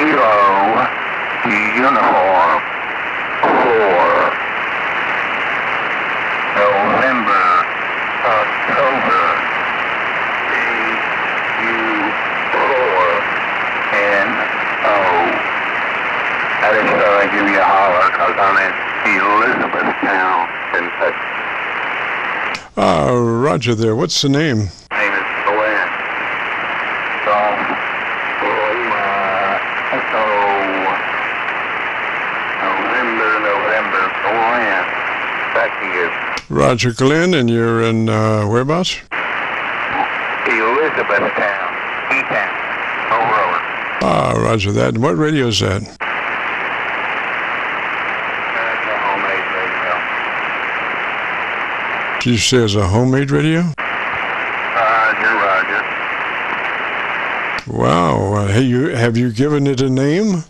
Kilo Uniform 4 November October KU4NO. That is so I give you a holler because I'm in Elizabethtown, Kentucky. Roger there. What's the name? Name is Glenn. So November, Glenn. Back to you. Roger, Glenn, and you're in whereabouts? Elizabethtown, E-Town, over. Roger that. And what radio is that? That's a homemade radio. Did you say it's a homemade radio? Roger. Wow. Hey, have you given it a name?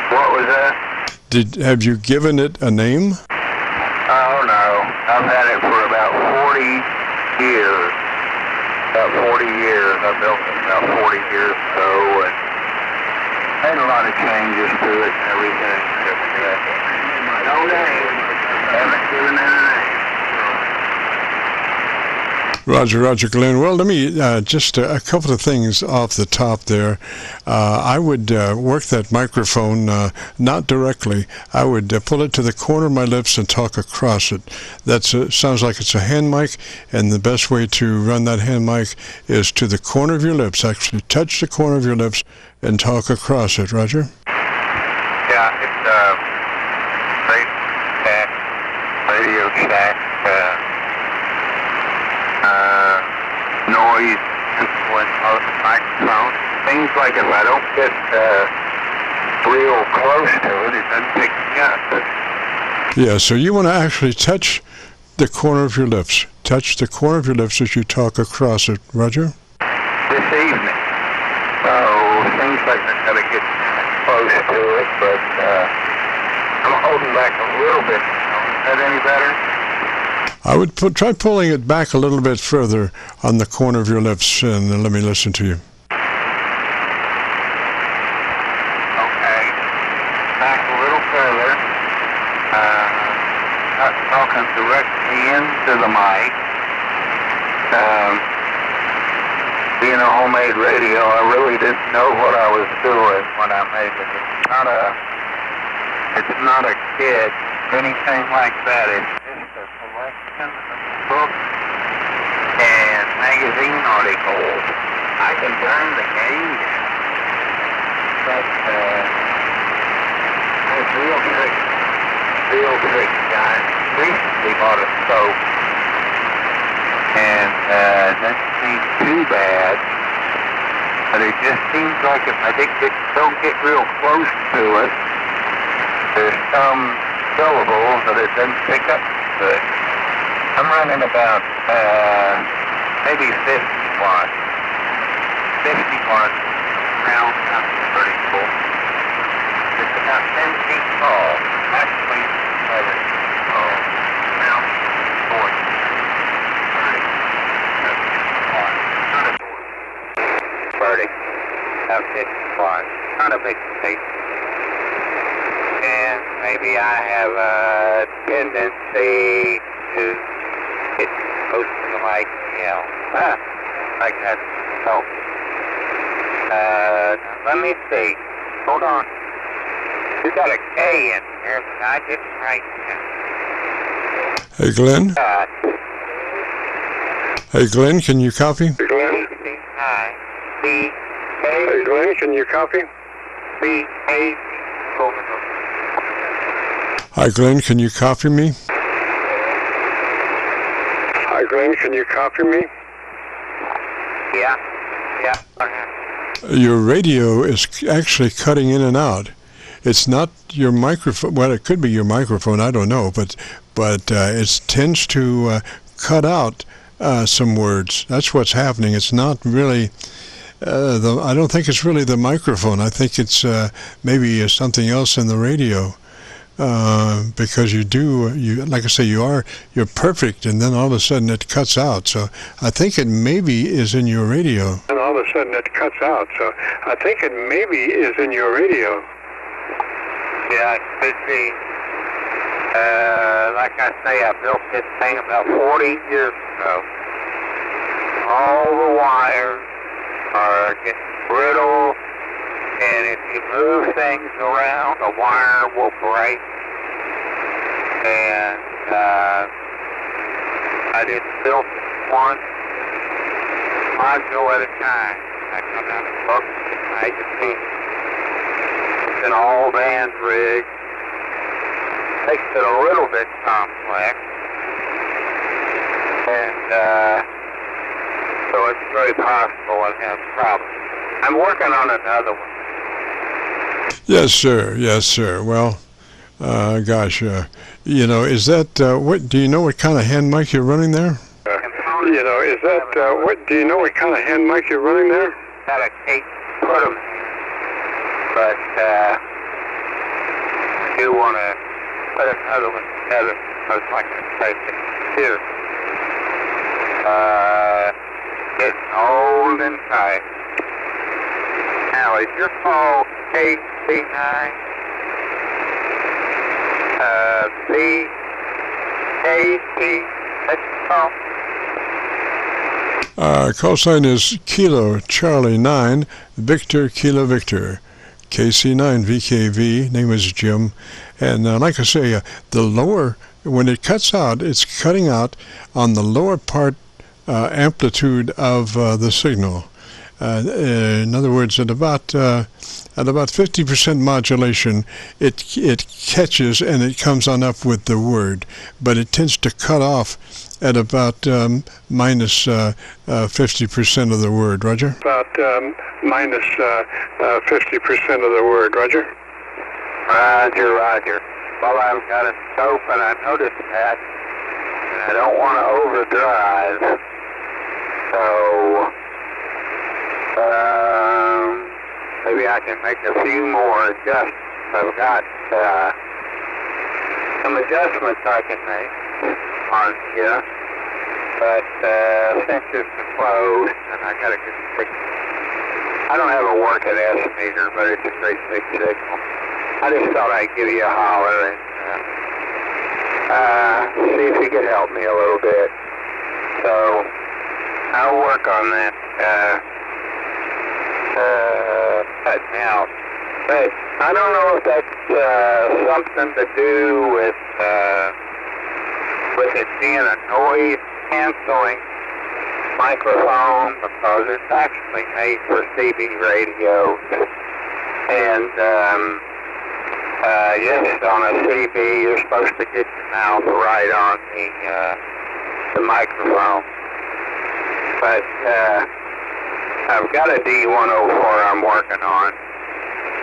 What was that? Have you given it a name? Oh, no. I've had it for about 40 years. About 40 years. I built it about 40 years ago and made a lot of changes to it and everything. No name. Haven't given it a name. Roger, Glenn. Well, let me just a couple of things off the top there. I would work that microphone not directly. I would pull it to the corner of my lips and talk across it. That sounds like it's a hand mic, and the best way to run that hand mic is to the corner of your lips. Actually, touch the corner of your lips and talk across it. Roger? Yeah, it's Radio Shack. Noise, influence, microphone, things like if I don't get real close to it, it doesn't pick me up. Yeah, so you want to actually touch the corner of your lips. Touch the corner of your lips as you talk across it. Roger? This evening. So things like I gotta get close to it, but I'm holding back a little bit. Is that any better? I would try pulling it back a little bit further on the corner of your lips, and let me listen to you. Okay. Back a little further. Not talking directly into the mic. Being a homemade radio, I really didn't know what I was doing when I made it. It's not a kit, anything like that. It's just a collection of books and magazine articles. I can turn the game down, but it's real tricky, guys. Recently bought a scope, and doesn't seem too bad, but it just seems like if I don't get real close to it, there's some syllables that it doesn't pick up good. I'm running about maybe 50 watts. 50 watts around pretty cool. It's about 10 feet tall. Actually, 11 feet tall. Around 40. 30. About 50 watts. Not a big station. And maybe I have a tendency to get close to the mic and yell. Like that. So, let me see. Hold on. You got a K in here, but I didn't write that. Hey, Glenn? Hey, Glenn, can you copy? Glenn? Hey, Glenn, can you copy? Hi, Glenn, can you copy me? Hi, Glenn, can you copy me? Yeah. Your radio is actually cutting in and out. It's not your microphone. Well, it could be your microphone. I don't know, but it tends to cut out some words. That's what's happening. It's not really. I don't think it's really the microphone. I think it's maybe something else in the radio. Because you like I say, you're perfect, and then all of a sudden it cuts out. So I think it maybe is in your radio. And all of all of a sudden it cuts out. So I think it maybe is in your radio. Yeah, it could be. Like I say, I built this thing about 40 years ago. All the wires are getting brittle, and if you move things around, the wire will break. And I just built one module at a time. I come out of books and magazines. It's an all-band rig. Makes it a little bit complex. And so it's very possible I'll have problems. I'm working on another one. Yes, sir. Yes, sir. Well, gosh, you know, is that, what, do you know what kind of hand mic you're running there? You know, is that, what, do you know what kind of hand mic you're running there? Got a cake, put them in. But I do want to put another one together. Most likely to take it too. Getting old and tight. Now, is your phone KC9? VKV? That's your phone? Call sign is Kilo Charlie 9, Victor Kilo Victor. KC9VKV, name is Jim. And like I say, the lower, when it cuts out, it's cutting out on the lower part amplitude of the signal. In other words, at about 50% modulation, it catches and it comes on up with the word, but it tends to cut off at about minus 50% of the word. Roger? About minus 50% of the word. Roger? Roger, Roger. Well, I've got it open. I noticed that, and I don't want to overdrive. So, maybe I can make a few more adjustments. I've got some adjustments I can make on here, but since it's closed, and I got a good signal. I don't have a working estimator, but it's a great big signal. I just thought I'd give you a holler and see if you could help me a little bit. So I'll work on that cutting out. But I don't know if that's something to do with it being a noise canceling microphone, because it's actually made for CB radios. And yes, on a CB, you're supposed to get your mouth right on the microphone. But I've got a D104 I'm working on,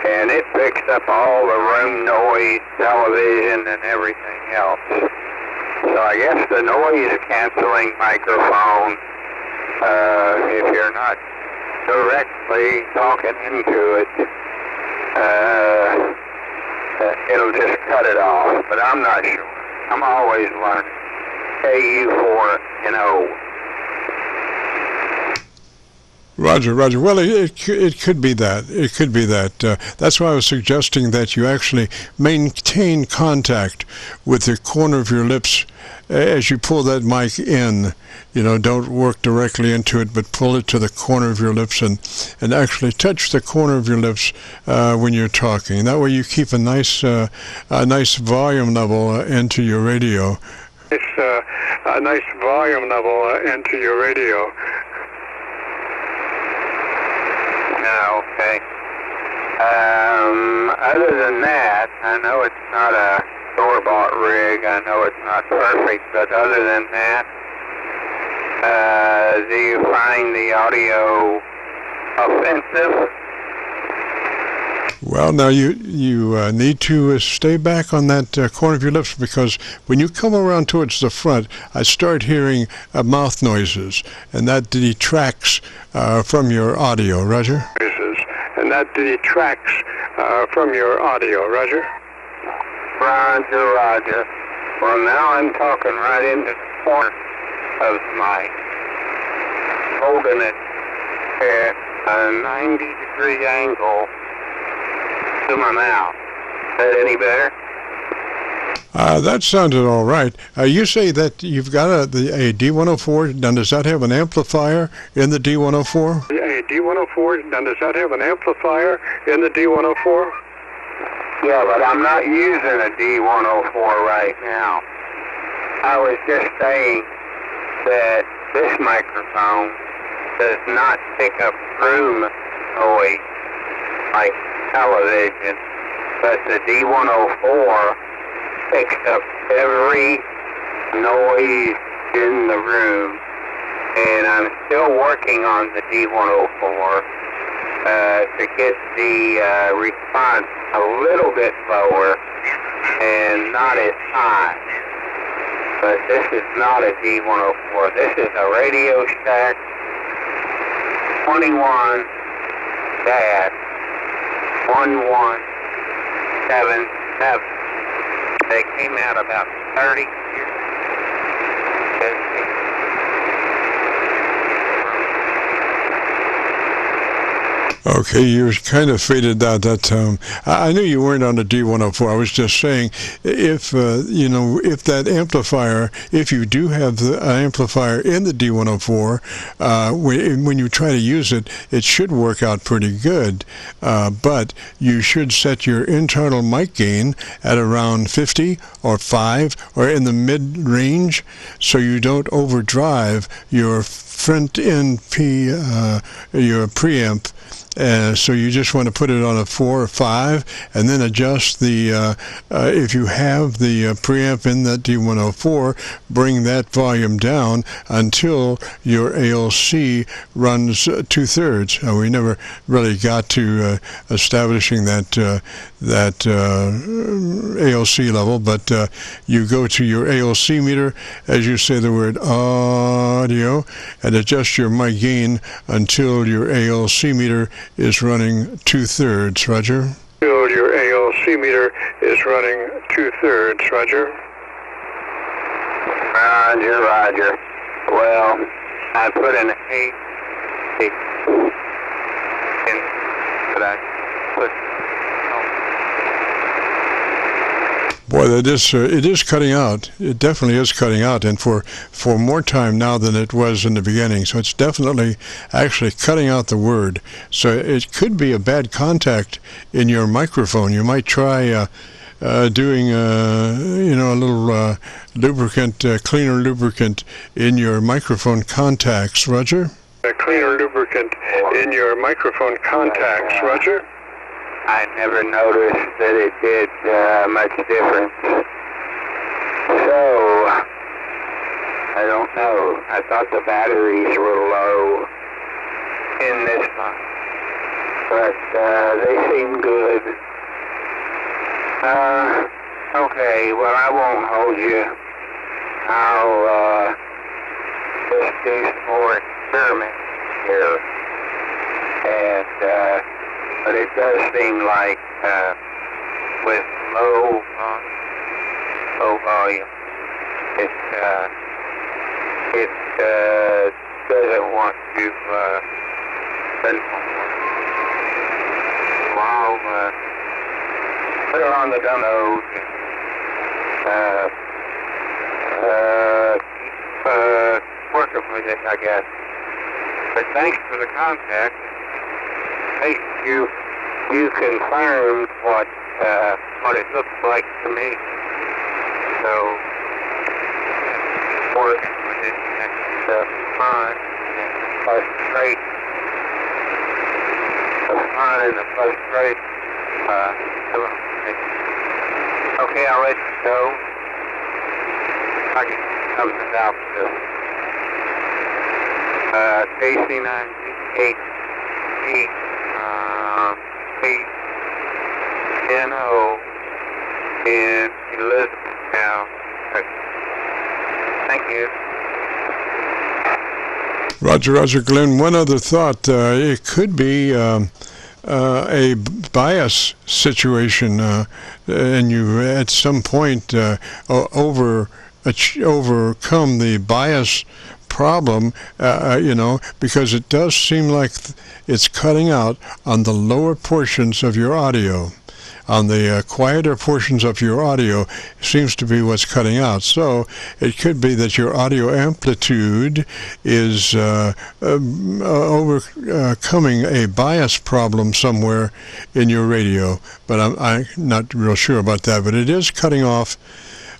and it picks up all the room noise, television, and everything else. So I guess the noise canceling microphone, if you're not directly talking into it, it'll just cut it off, but I'm not sure. I'm always learning. Qso-Vlog. Roger. Well, it could be that. It could be that. That's why I was suggesting that you actually maintain contact with the corner of your lips as you pull that mic in. You know, don't work directly into it, but pull it to the corner of your lips and actually touch the corner of your lips when you're talking. That way you keep a nice volume level into your radio. It's a nice volume level into your radio. Okay. Other than that, I know it's not a store-bought rig. I know it's not perfect, but other than that, do you find the audio offensive? Well, now you need to stay back on that corner of your lips, because when you come around towards the front, I start hearing mouth noises, and that detracts from your audio. Roger? And that detracts from your audio. Roger? Roger. Well, now I'm talking right into the corner of the mic, holding it a 90-degree angle to my mouth. Is that any better? That sounded all right. You say that you've got a D104. Now, does that have an amplifier in the D104? A D104, now does that have an amplifier in the D104? Yeah, but I'm not using a D104 right now. I was just saying that this microphone does not pick up room noise like television, but the D104 picks up every noise in the room, and I'm still working on the D104 to get the response a little bit lower and not as high. But this is not a D104. This is a Radio Shack 21-1177. They came out about 30 years Okay, you kind of faded out that time. I knew you weren't on the D104. I was just saying, if if that amplifier, if you do have the amplifier in the D104, when you try to use it, it should work out pretty good. But you should set your internal mic gain at around 50 or 5 or in the mid-range, so you don't overdrive your front end your preamp. So you just want to put it on a 4 or 5 and then adjust the, if you have the preamp in that D104, bring that volume down until your ALC runs 2/3. We never really got to establishing that ALC level, but you go to your ALC meter as you say the word audio and adjust your mic gain until your ALC meter is running 2/3, Roger. Your ALC meter is running 2/3, Roger. Roger. Well, I put an 8 in, but I put. Boy, it is cutting out. It definitely is cutting out, and for more time now than it was in the beginning. So it's definitely actually cutting out the word. So it could be a bad contact in your microphone. You might try doing a little lubricant, cleaner lubricant in your microphone contacts, Roger. A cleaner lubricant in your microphone contacts, Roger. I never noticed that it did much difference. So, I don't know. I thought the batteries were low in this one, but they seem good. Okay, well, I won't hold you. I'll just do some more experiments here. And, but it does seem like with low volume, it doesn't want to send more. I'll put it on the demo and keep working with it, I guess. But thanks for the contact. Hey, you confirmed what it looks like to me. So working with it next fun and frustration. The fun and the frustration. Okay, I'll let you go. I can something out for this. KC9VKV. KC9VKV in Elizabeth now. Thank you. Roger, Glenn. One other thought. It could be a bias situation, and you at some point overcome the bias problem, because it does seem like it's cutting out on the lower portions of your audio. On the quieter portions of your audio seems to be what's cutting out. So it could be that your audio amplitude is overcoming a bias problem somewhere in your radio. But I'm not real sure about that. But it is cutting off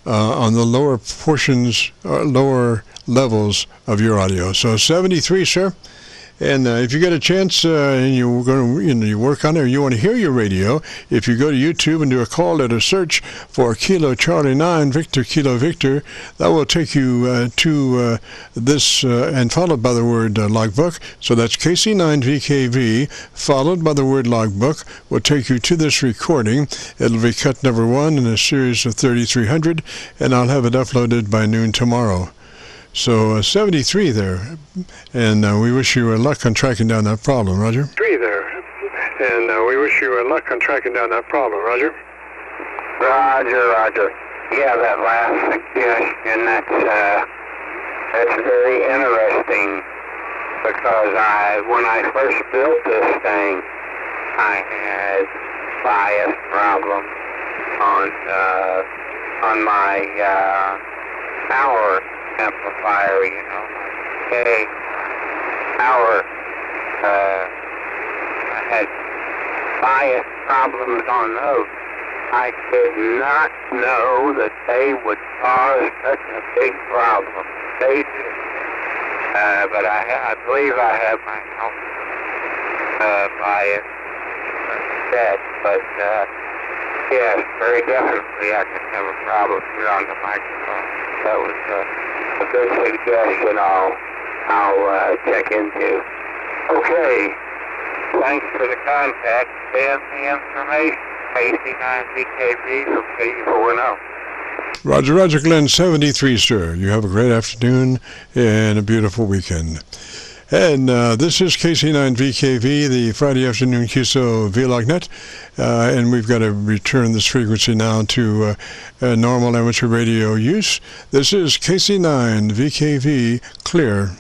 on the lower portions, lower levels of your audio. So 73, sir. And if you get a chance and you're going to you work on it or you want to hear your radio, if you go to YouTube and do a call letter search for Kilo Charlie 9 Victor Kilo Victor, that will take you to this and followed by the word logbook. So that's KC9VKV followed by the word logbook will take you to this recording. It'll be cut number 1 in a series of 3300, and I'll have it uploaded by noon tomorrow. So 73 there, and we wish you luck on tracking down that problem, Roger. 3 there, and we wish you luck on tracking down that problem, Roger. Roger. Yeah, that last suggestion, that's very interesting, because when I first built this thing, I had bias problems on my power amplifier, my power. I had bias problems on those. I did not know that they would cause such a big problem. They did. But I believe I have my bias set. But yes, very definitely I could have a problem here on the microphone. That was a good suggestion I'll check into. Okay. Thanks for the contact. Send the information. KC9VKV from Qso-Vlog. Roger, Glenn, 73, sir. You have a great afternoon and a beautiful weekend. And this is KC9VKV, the Friday afternoon Qso-Vlog net. And we've got to return this frequency now to normal amateur radio use. This is KC9VKV clear.